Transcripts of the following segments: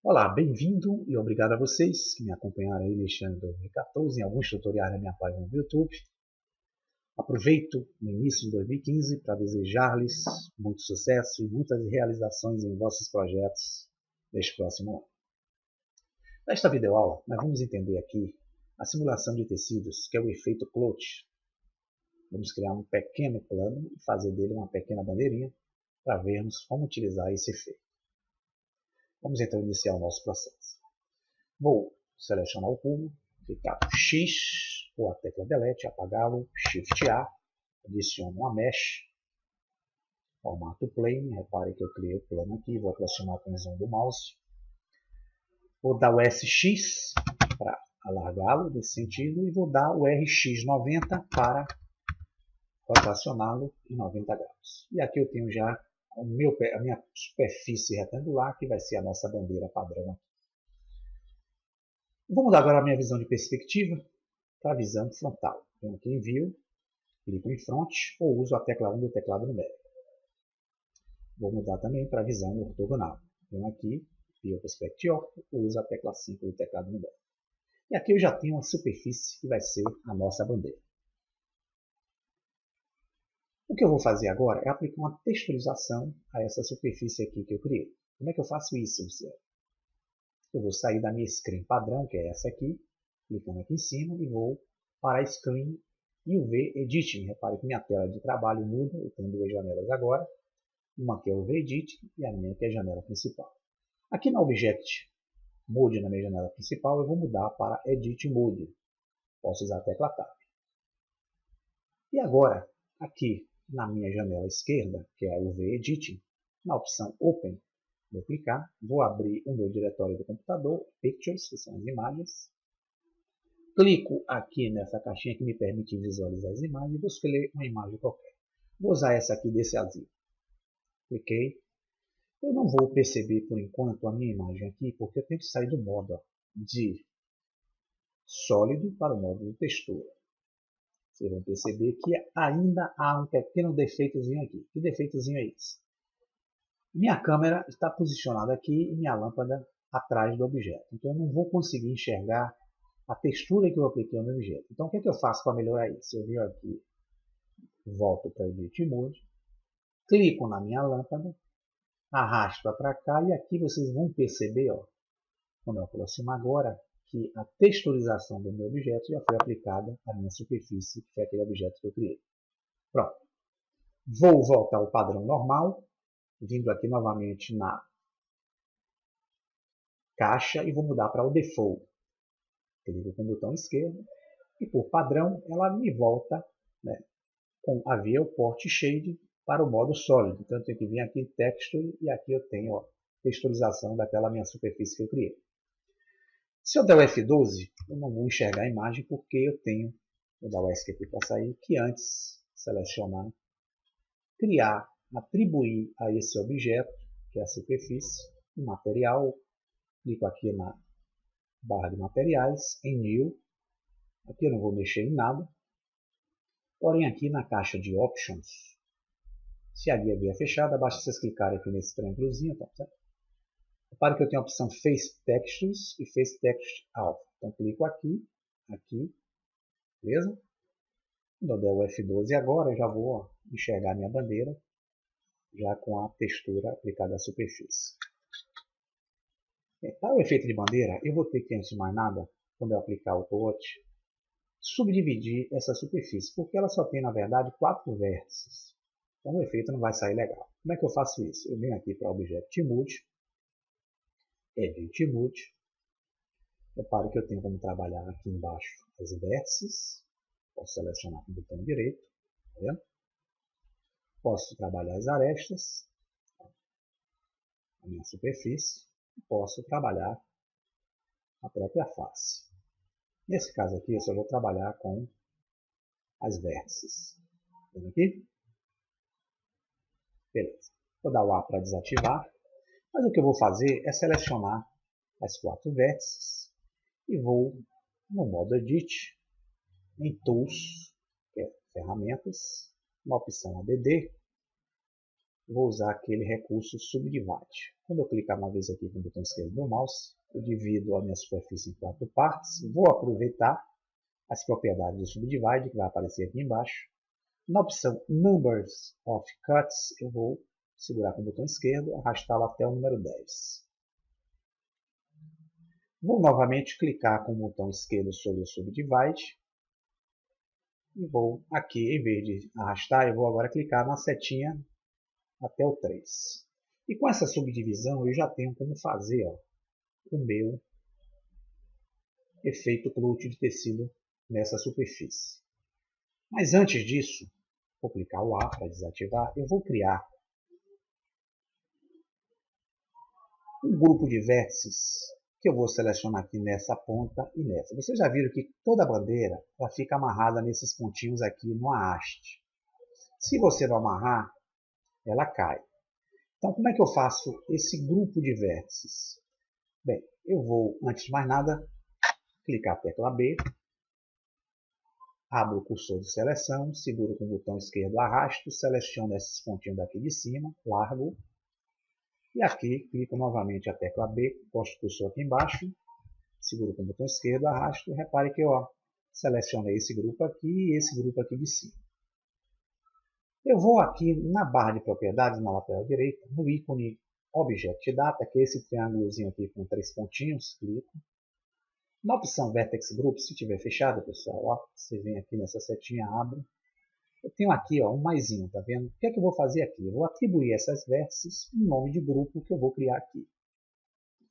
Olá, bem-vindo e obrigado a vocês que me acompanharam aí neste ano de 2014 em alguns tutoriais na minha página do YouTube. Aproveito o início de 2015 para desejar-lhes muito sucesso e muitas realizações em vossos projetos neste próximo ano. Nesta videoaula, nós vamos entender aqui a simulação de tecidos, que é o efeito Clout. Vamos criar um pequeno plano e fazer dele uma pequena bandeirinha para vermos como utilizar esse efeito. Vamos então iniciar o nosso processo. Vou selecionar o cubo, clicar no X ou a tecla Delete, apagá-lo, Shift A, adiciono uma mesh, formato plane, repare que eu criei o plano aqui, vou aproximar com o zoom do mouse. Vou dar o SX para alargá-lo nesse sentido e vou dar o RX90 para rotacioná-lo em 90 graus. E aqui eu tenho já a minha superfície retangular, que vai ser a nossa bandeira padrão aqui. Vou mudar agora a minha visão de perspectiva para a visão frontal. Venho aqui em View, clico em Front ou uso a tecla 1 do teclado numérico. Vou mudar também para a visão ortogonal. Venho aqui, View Perspective Ortho, ou uso a tecla 5 do teclado numérico. E aqui eu já tenho uma superfície que vai ser a nossa bandeira. O que eu vou fazer agora é aplicar uma texturização a essa superfície aqui que eu criei. Como é que eu faço isso, Luciano? Eu vou sair da minha screen padrão, que é essa aqui, clicando aqui em cima e vou para a Screen e UV Editing. Repare que minha tela de trabalho muda, eu tenho duas janelas agora, uma que é o UV Editing e a minha que é a janela principal. Aqui na Object Mode, na minha janela principal, eu vou mudar para Edit Mode. Posso usar a tecla Tab. E agora, aqui na minha janela esquerda, que é a UV Editing, na opção Open, vou clicar, vou abrir o meu diretório do computador, Pictures, que são as imagens. Clico aqui nessa caixinha que me permite visualizar as imagens e vou escolher uma imagem qualquer. Vou usar essa aqui desse asilo. Cliquei. Eu não vou perceber por enquanto a minha imagem aqui, porque eu tenho que sair do modo de sólido para o modo de textura. Vocês vão perceber que ainda há um pequeno defeitozinho aqui. Que defeitozinho é esse? Minha câmera está posicionada aqui e minha lâmpada atrás do objeto. Então eu não vou conseguir enxergar a textura que eu apliquei no objeto. Então o que é que eu faço para melhorar isso? Eu venho aqui, volto para Edit Mode, clico na minha lâmpada, arrasto para cá e aqui vocês vão perceber, ó, quando eu aproximar agora, que a texturização do meu objeto já foi aplicada à minha superfície, que é aquele objeto que eu criei. Pronto. Vou voltar ao padrão normal, vindo aqui novamente na caixa e vou mudar para o Default. Clico com o botão esquerdo e por padrão ela me volta, né, com a Viewport Shade para o modo sólido. Então eu tenho que vir aqui em Texture e aqui eu tenho a texturização daquela minha superfície que eu criei. Se eu der o F12, eu não vou enxergar a imagem porque eu tenho, vou dar o Escape para sair, que antes selecionar, criar, atribuir a esse objeto, que é a superfície, um material. Clico aqui na barra de materiais, em New. Aqui eu não vou mexer em nada. Porém aqui na caixa de Options, se a guia vier fechada, basta vocês clicarem aqui nesse triângulozinho, tá certo? Repare que eu tenho a opção Face Textures e Face Texture Alpha. Então clico aqui, aqui, beleza? Quando eu der o F12 agora, eu já vou enxergar a minha bandeira, já com a textura aplicada à superfície. Para o efeito de bandeira, eu vou ter que, antes de mais nada, quando eu aplicar o Clout, subdividir essa superfície, porque ela só tem, na verdade, 4 vértices. Então o efeito não vai sair legal. Como é que eu faço isso? Eu venho aqui para o Object Mode, Edit Mode. Repare que eu tenho como trabalhar aqui embaixo as vértices. Posso selecionar com o botão direito. Tá vendo? Posso trabalhar as arestas, a minha superfície. E posso trabalhar a própria face. Nesse caso aqui, eu só vou trabalhar com as vértices. Vendo aqui? Beleza. Vou dar o A para desativar. Mas o que eu vou fazer é selecionar as 4 vértices e vou no modo Edit, em Tools, que é Ferramentas, na opção ADD, vou usar aquele recurso Subdivide. Quando eu clicar uma vez aqui com o botão esquerdo do mouse, eu divido a minha superfície em 4 partes. Vou aproveitar as propriedades do Subdivide, que vai aparecer aqui embaixo. Na opção Numbers of Cuts, eu vou segurar com o botão esquerdo, arrastá-lo até o número 10. Vou novamente clicar com o botão esquerdo sobre o Subdivide. E vou aqui, em vez de arrastar, eu vou agora clicar na setinha até o 3. E com essa subdivisão eu já tenho como fazer o meu efeito clout de tecido nessa superfície. Mas antes disso, vou clicar o A para desativar, eu vou criar um grupo de vértices que eu vou selecionar aqui nessa ponta e nessa. Vocês já viram que toda a bandeira ela fica amarrada nesses pontinhos aqui numa haste. Se você não amarrar, ela cai. Então, como é que eu faço esse grupo de vértices? Bem, eu vou, antes de mais nada, clicar a tecla B, abro o cursor de seleção, seguro com o botão esquerdo, arrasto, seleciono esses pontinhos daqui de cima, largo, e aqui clico novamente a tecla B, posto o cursor aqui embaixo, seguro com o botão esquerdo, arrasto, e repare que eu selecionei esse grupo aqui e esse grupo aqui de cima. Eu vou aqui na barra de propriedades, na lateral direita, no ícone Object Data, que é esse triângulozinho aqui com 3 pontinhos, clico. Na opção Vertex Group, se estiver fechada, pessoal, você vem aqui nessa setinha, abre. Eu tenho aqui um maisinho, tá vendo? O que é que eu vou fazer aqui? Eu vou atribuir essas vértices um nome de grupo que eu vou criar aqui.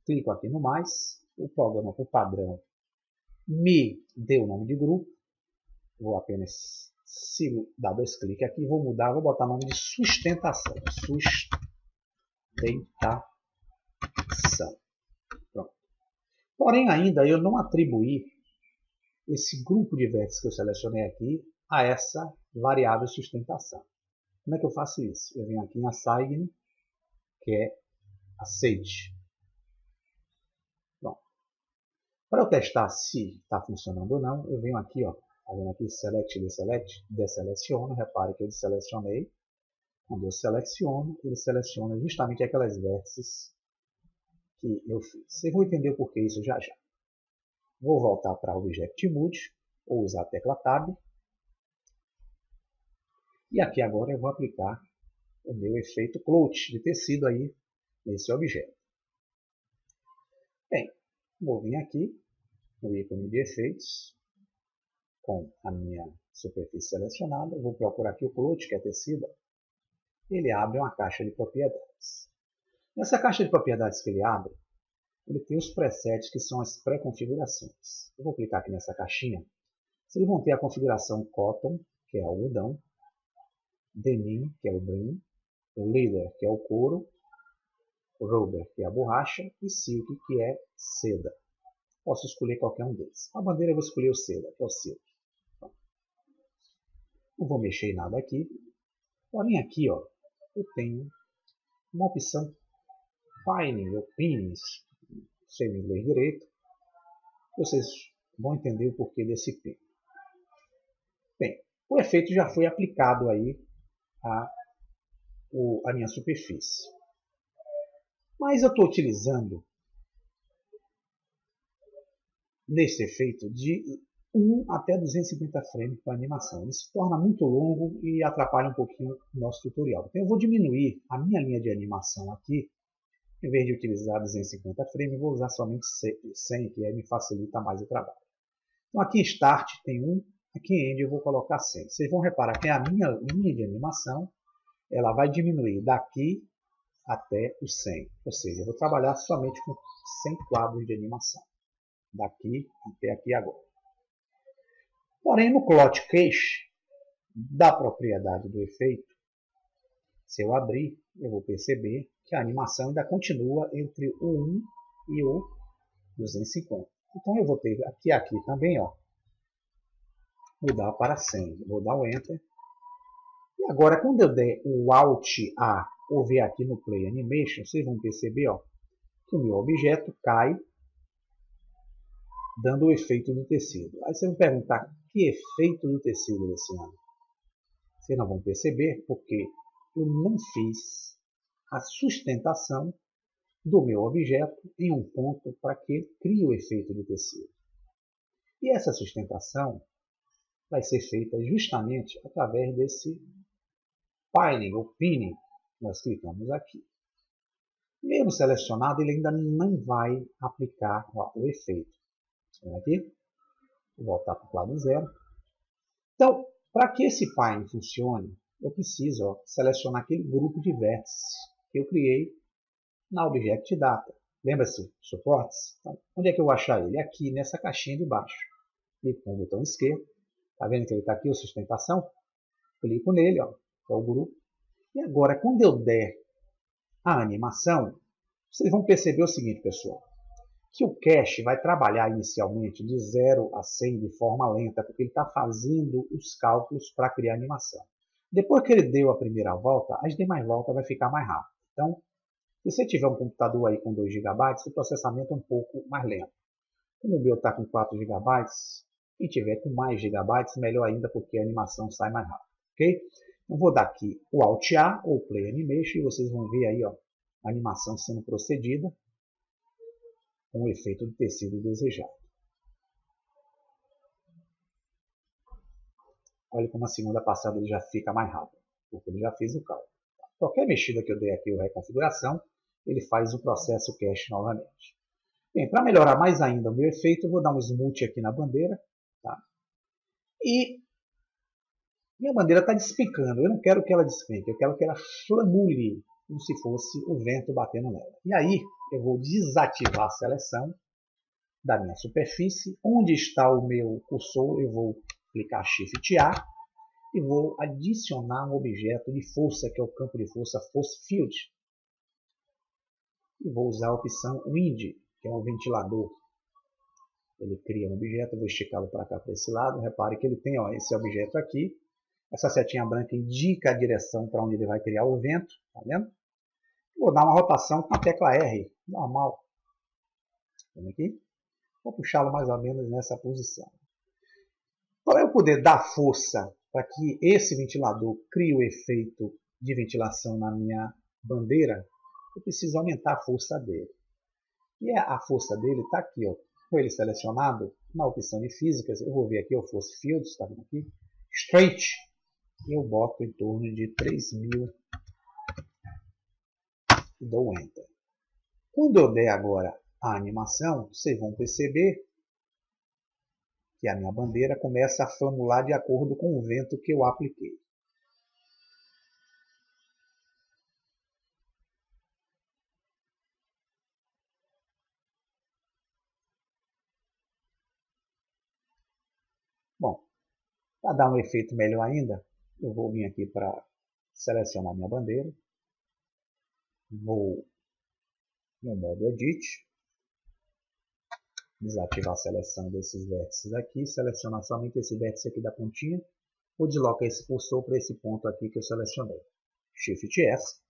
Clico aqui no mais, o programa por padrão me deu o nome de grupo. Vou apenas dar 2 cliques aqui, vou mudar, vou botar o nome de sustentação. Sustentação. Pronto. Porém, ainda eu não atribuí esse grupo de vértices que eu selecionei aqui a essa variável sustentação. Como é que eu faço isso? Eu venho aqui em Assign, que é aceite. Bom, para eu testar se está funcionando ou não, eu venho aqui, tá vendo aqui, Select, Deselect, desseleciono, repare que eu desselecionei. Quando eu seleciono, ele seleciona justamente aquelas vértices que eu fiz. Vocês vão entender o porquê isso já já. Vou voltar para o Object Mode, ou usar a tecla Tab. E aqui agora eu vou aplicar o meu efeito clout de tecido aí nesse objeto. Bem, vou vir aqui no ícone de efeitos, com a minha superfície selecionada. Vou procurar aqui o clout, que é tecido. Ele abre uma caixa de propriedades. Nessa caixa de propriedades que ele abre, ele tem os presets, que são as pré-configurações. Eu vou clicar aqui nessa caixinha. Vocês vão ter a configuração Cotton, que é algodão, Denim, que é o brim, Leather, que é o couro, Rubber, que é a borracha, e Silk, que é seda. Posso escolher qualquer um deles. A bandeira eu vou escolher o seda, que é o Silk. Não vou mexer em nada aqui. Porém aqui, eu tenho uma opção Pinning ou Pinnings, sei o inglês direito. Vocês vão entender o porquê desse pin. Bem, o efeito já foi aplicado aí a minha superfície. Mas eu estou utilizando nesse efeito de 1 até 250 frames para animação. Ele se torna muito longo e atrapalha um pouquinho o nosso tutorial. Então eu vou diminuir a minha linha de animação aqui. Em vez de utilizar 250 frames, eu vou usar somente 100, que aí me facilita mais o trabalho. Então aqui em Start tem 1, aqui em End eu vou colocar 100. Vocês vão reparar que a minha linha de animação ela vai diminuir daqui até o 100. Ou seja, eu vou trabalhar somente com 100 quadros de animação. Daqui até aqui agora. Porém, no Clout Cache da propriedade do efeito, se eu abrir, eu vou perceber que a animação ainda continua entre o 1 e o 250. Então eu vou ter aqui também, mudar para 100. Vou dar o Enter. E agora, quando eu der o Alt A ou ver aqui no Play Animation, vocês vão perceber que o meu objeto cai, dando o efeito do tecido. Aí você vai perguntar, que efeito do tecido, Luciano? Vocês não vão perceber, porque eu não fiz a sustentação do meu objeto em um ponto para que ele crie o efeito de tecido. E essa sustentação vai ser feita justamente através desse piling ou pinning que nós clicamos aqui. Mesmo selecionado, ele ainda não vai aplicar o efeito. Aqui, vou voltar para o quadro zero. Então, para que esse piling funcione, eu preciso selecionar aquele grupo de vértices que eu criei na Object Data. Lembra-se? Suportes? Então, onde é que eu vou achar ele? Aqui, nessa caixinha de baixo. Clico com o botão esquerdo. Está vendo que ele está aqui, a sustentação? Clico nele, ó, que é o grupo. E agora, quando eu der a animação, vocês vão perceber o seguinte, pessoal. Que o cache vai trabalhar inicialmente de 0 a 100 de forma lenta, porque ele está fazendo os cálculos para criar a animação. Depois que ele deu a primeira volta, as demais voltas vai ficar mais rápido. Então, se você tiver um computador aí com 2 GB, o processamento é um pouco mais lento. Como o meu está com 4 GB, quem tiver com mais gigabytes, melhor ainda, porque a animação sai mais rápido. Ok? Então, vou dar aqui o Alt A ou Play Animation e vocês vão ver aí ó, a animação sendo procedida com o efeito de tecido desejado. Olha como a segunda passada ele já fica mais rápido, porque ele já fez o cálculo. Qualquer mexida que eu dei aqui ou reconfiguração, ele faz o processo cache novamente. Bem, para melhorar mais ainda o meu efeito, eu vou dar um smooth aqui na bandeira. Tá? E minha bandeira está despencando. Eu não quero que ela despenque, eu quero que ela flamule, como se fosse o vento batendo nela. E aí, eu vou desativar a seleção da minha superfície. Onde está o meu cursor, eu vou clicar Shift A e vou adicionar um objeto de força, que é o campo de força Force Field. E vou usar a opção Wind, que é um ventilador. Ele cria um objeto, eu vou esticá-lo para cá, para esse lado. Repare que ele tem ó, esse objeto aqui. Essa setinha branca indica a direção para onde ele vai criar o vento. Tá vendo? Vou dar uma rotação com a tecla R, normal. Vendo aqui? Vou puxá-lo mais ou menos nessa posição. Para eu poder dar força para que esse ventilador crie o efeito de ventilação na minha bandeira, eu preciso aumentar a força dele. E a força dele está aqui, ó, com ele selecionado, na opção de físicas, eu vou ver aqui o Force Field, está vendo aqui? Straight, eu boto em torno de 3000 e dou Enter. Quando eu der agora a animação, vocês vão perceber que a minha bandeira começa a flamular de acordo com o vento que eu apliquei. Bom, para dar um efeito melhor ainda, eu vou vir aqui para selecionar minha bandeira. Vou no modo Edit, desativar a seleção desses vértices aqui, selecionar somente esse vértice aqui da pontinha, vou deslocar esse cursor para esse ponto aqui que eu selecionei. Shift S,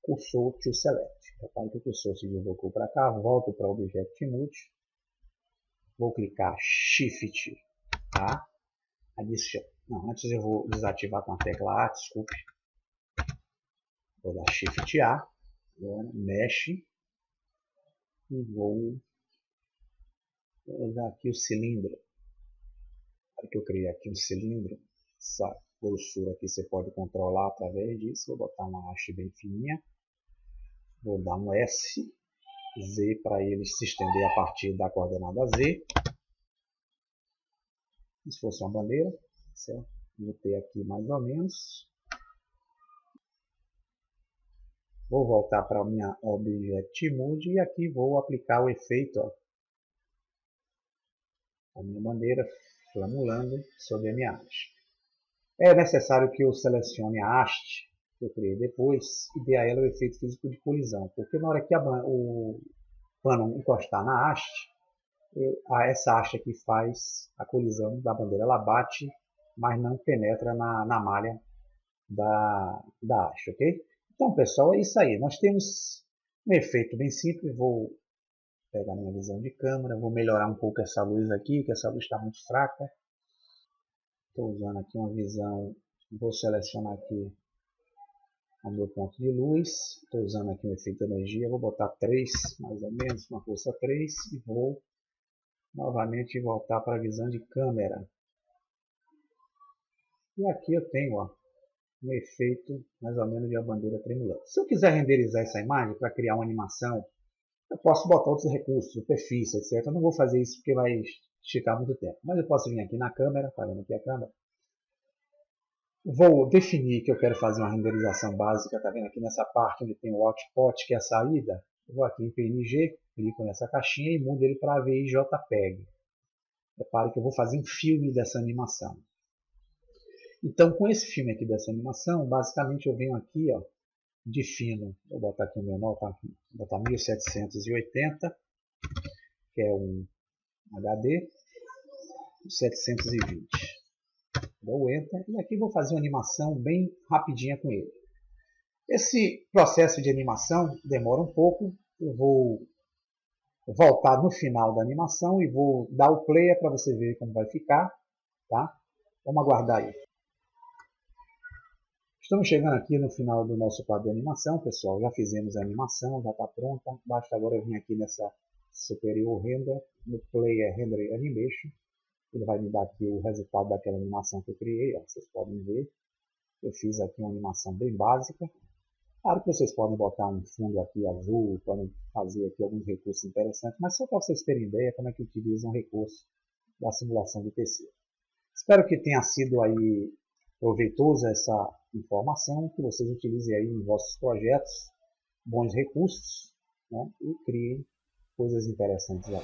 cursor to select. Repare que o cursor se deslocou para cá, volto para o Object Mode, vou clicar Shift A, não, antes eu vou desativar com a tecla A, desculpe. Vou dar Shift A, Mesh, e vou usar aqui o cilindro. Olha que eu criei aqui um cilindro. Essa grossura aqui você pode controlar através disso. Vou botar uma haste bem fininha. Vou dar um S, Z para ele se estender a partir da coordenada Z. Como se fosse uma bandeira, certo? Botei aqui mais ou menos. Vou voltar para a minha Object Mode e aqui vou aplicar o efeito. Ó, a minha bandeira flamulando sobre a minha haste. É necessário que eu selecione a haste que eu criei depois e dê a ela o efeito físico de colisão, porque na hora que o pano encostar na haste, essa haste aqui faz a colisão da bandeira, ela bate, mas não penetra na malha da haste, ok? Então, pessoal, é isso aí. Nós temos um efeito bem simples. Vou pegar minha visão de câmera, vou melhorar um pouco essa luz aqui, que essa luz está muito fraca. Estou usando aqui uma visão, vou selecionar aqui ao meu ponto de luz. Estou usando aqui um efeito de energia, vou botar 3, mais ou menos, uma força 3, e vou novamente voltar para a visão de câmera. E aqui eu tenho um efeito mais ou menos de uma bandeira tremulante. Se eu quiser renderizar essa imagem para criar uma animação, eu posso botar outros recursos, superfície, etc. Eu não vou fazer isso porque vai esticar muito tempo. Mas eu posso vir aqui na câmera, tá vendo aqui a câmera? Vou definir que eu quero fazer uma renderização básica, tá vendo aqui nessa parte onde tem o output, que é a saída. Eu vou aqui em PNG, clico nessa caixinha e mudo ele para AVI JPEG. Repare que eu vou fazer um filme dessa animação. Então, com esse filme aqui dessa animação, basicamente eu venho aqui, ó, defino, vou botar aqui o menor, tá? Vou botar 1780, que é um HD, 720. Dou Enter e aqui vou fazer uma animação bem rapidinha com ele. Esse processo de animação demora um pouco, eu vou voltar no final da animação e vou dar o play para você ver como vai ficar, tá? Vamos aguardar aí. Estamos chegando aqui no final do nosso quadro de animação, pessoal. Já fizemos a animação, já está pronta. Basta agora eu vir aqui nessa superior render, no player render animation. Ele vai me dar aqui o resultado daquela animação que eu criei, ó, vocês podem ver. Eu fiz aqui uma animação bem básica. Claro que vocês podem botar um fundo aqui azul, podem fazer aqui alguns recursos interessantes, mas só para vocês terem ideia como é que utilizam um recurso da simulação de terceiro. Espero que tenha sido aí proveitosa essa informação, que vocês utilizem aí em vossos projetos, bons recursos, né, e criem coisas interessantes aí.